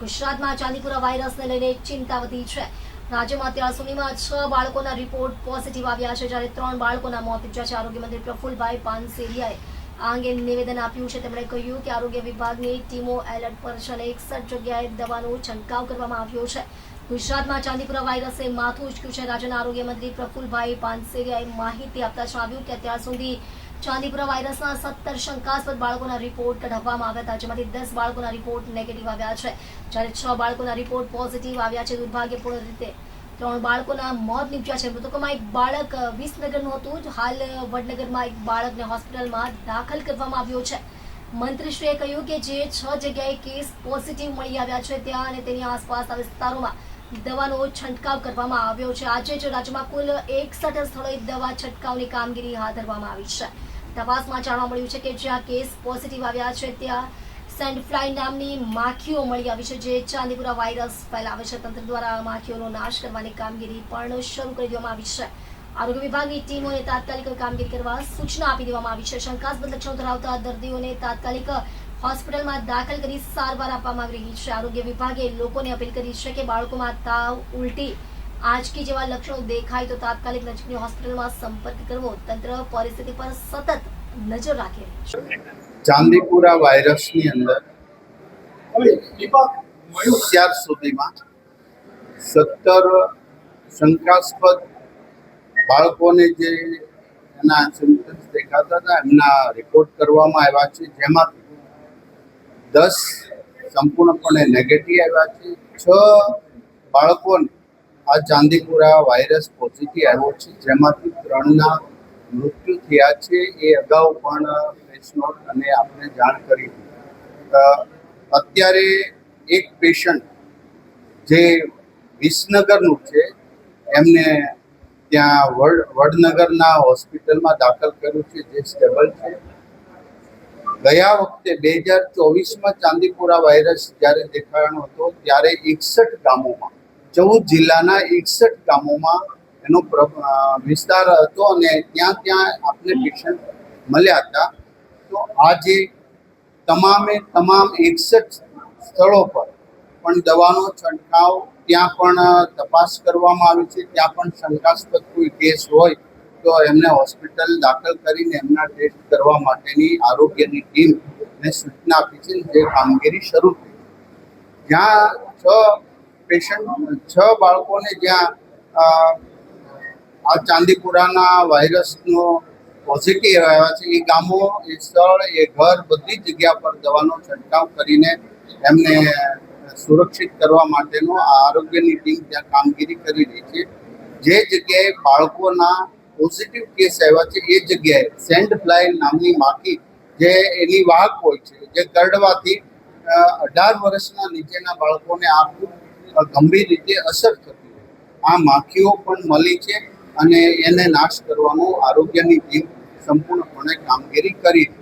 ગુજરાતમાં ચાંદીપુરા વાયરસને લઈને ચિંતા વધી છે। રાજ્યમાં અત્યાર સુધીમાં 6 બાળકોના રિપોર્ટ પોઝિટિવ આવ્યા છે, જ્યારે 3 બાળકોના મોત નીપજ્યા છે। આરોગ્ય મંત્રી પ્રફુલભાઈ પાનસેરિયાએ આ અંગે નિવેદન આપ્યું છે। તેમણે કહ્યું કે આરોગ્ય વિભાગની ટીમો એલર્ટ પર છે અને 61 જગ્યાએ દવાનો છંટકાવ કરવામાં આવ્યો છે। ગુજરાતમાં ચાંદીપુરા વાયરસે માથું ઉંચક્યું છે। રાજ્યના આરોગ્ય મંત્રી પ્રફુલભાઈ પાનસેરિયાએ માહિતી આપતા જણાવ્યું કે અત્યાર સુધી ચાંદીપુરા વાયરસના 17 શંકાસ્પદ બાળકોના રિપોર્ટ કઢાવવામાં આવ્યા હતા, જેમાંથી 10 બાળકોના રિપોર્ટ નેગેટિવ આવ્યા છે, જ્યારે 6 બાળકોના રિપોર્ટ પોઝિટિવ આવ્યા છે। દુર્ભાગ્યપૂર્ણ રીતે 3 બાળકોના મોત નીપજ્યા છે। મૃતકોમાં એક બાળક વિસનગરનું હતું। હાલ વડનગરમાં એક બાળકને હોસ્પિટલમાં દાખલ કરવામાં આવ્યો છે। મંત્રીશ્રીએ કહ્યું કે જે 6 જગ્યાએ કેસ પોઝિટિવ મળી આવ્યા છે ત્યાં અને તેની આસપાસના વિસ્તારોમાં દવાનો છંટકાવ કરવામાં આવ્યો છે। આજે જ રાજ્યમાં કુલ 61 સ્થળોએ દવા છંટકાવની કામગીરી હાથ ધરવામાં આવી છે। તપાસમાં જાણવા મળ્યું છે કે જ્યાં કેસ પોઝિટિવ આવ્યા છે ત્યાં સેન્ડફ્લાય નામની માખીઓ મળી આવી છે, જે ચાંદીપુરા વાયરસ ફેલાવે છે। તંત્ર દ્વારા આ માખીઓનો નાશ કરવાની કામગીરી પણ શરૂ કરી દેવામાં આવી છે। આરોગ્ય વિભાગની ટીમોને તાત્કાલિક કામગીરી કરવા સૂચના આપી દેવામાં આવી છે। શંકાસ્પદ લક્ષણો ધરાવતા દર્દીઓને તાત્કાલિક હોસ્પિટલમાં દાખલ કરી સારવાર આપવામાં આવી રહી છે। આરોગ્ય વિભાગે લોકોને અપીલ કરી છે કે બાળકોમાં તાવ, ઉલટી, આંચકી જેવા લક્ષણો દેખાય તો તાત્કાલિક નજીકની હોસ્પિટલમાં સંપર્ક કરવો। તંત્ર પરિસ્થિતિ પર સતત નજર રાખી રહ્યું છે। ચાંદીપુરા વાયરસની અંદર અત્યાર સુધીમાં 17 શંકાસ્પદ બાળકોને જે એના સિમ્પટમ્સ દેખાતા હતા એમના રિપોર્ટ કરવામાં આવ્યા છે, જેમાંથી 10 સંપૂર્ણપણે નેગેટિવ આવ્યા છે। 6 બાળકોને આ ચાંદીપુરા વાયરસ પોઝિટિવ આવ્યો છે, જેમાંથી 3ના મૃત્યુ થયા છે। એ અગાઉ પણ પ્રેસ નોટ અને આપણે જાણ કરી અત્યારે એક પેશન્ટ જે વિસનગરનું છે એમને ત્યાં વડનગરના હોસ્પિટલમાં દાખલ કર્યું છે, જે સ્ટેબલ છે। ગયા વખતે 2024માં ચાંદીપુરા વાયરસ જ્યારે દેખાયો હતો ત્યારે 61 ગામોમાં 14 જિલ્લાના 61 ગામોમાં એનો વિસ્તાર હતો અને ત્યાં આપણે પેશન્ટ મળ્યા હતા। તો આજે તમામ 61 સ્થળો પર પણ દવાનો છંટકાવ, ત્યાં પણ તપાસ કરવામાં આવી છે। ત્યાં પણ શંકાસ્પદ કોઈ કેસ હોય તો એમને હોસ્પિટલ દાખલ કરીને એમના ટેસ્ટ કરવા માટેની આરોગ્યની ટીમને સૂચના આપી છે, જે કામગીરી શરૂ થઈ। જ્યાં 6 બાળકોને જ્યાં આ ચાંદીપુરાના વાયરસનો પોઝિટિવ આવ્યા છે, એ ગામો, એ સ્થળ, એ ઘર, બધી જગ્યા પર દવાનો છંટકાવ કરીને એમને સુરક્ષિત કરવા માટેનો આરોગ્યની ટીમ ત્યાં કામગીરી કરી રહી છે। જે જગ્યાએ બાળકોના પોઝિટિવ કેસ આવ્યા છે એ જગ્યાએ સેન્ડફ્લાય નામની માખી, જે એની વાહક હોય છે, જે કરડવાથી 18 વર્ષના નીચેના બાળકોને આ ખૂબ ગંભીર રીતે અસર થતી હોય, આ માખીઓ પણ મળી છે અને એને નાશ કરવાનું આરોગ્યની ટીમ સંપૂર્ણપણે કામગીરી કરી છે।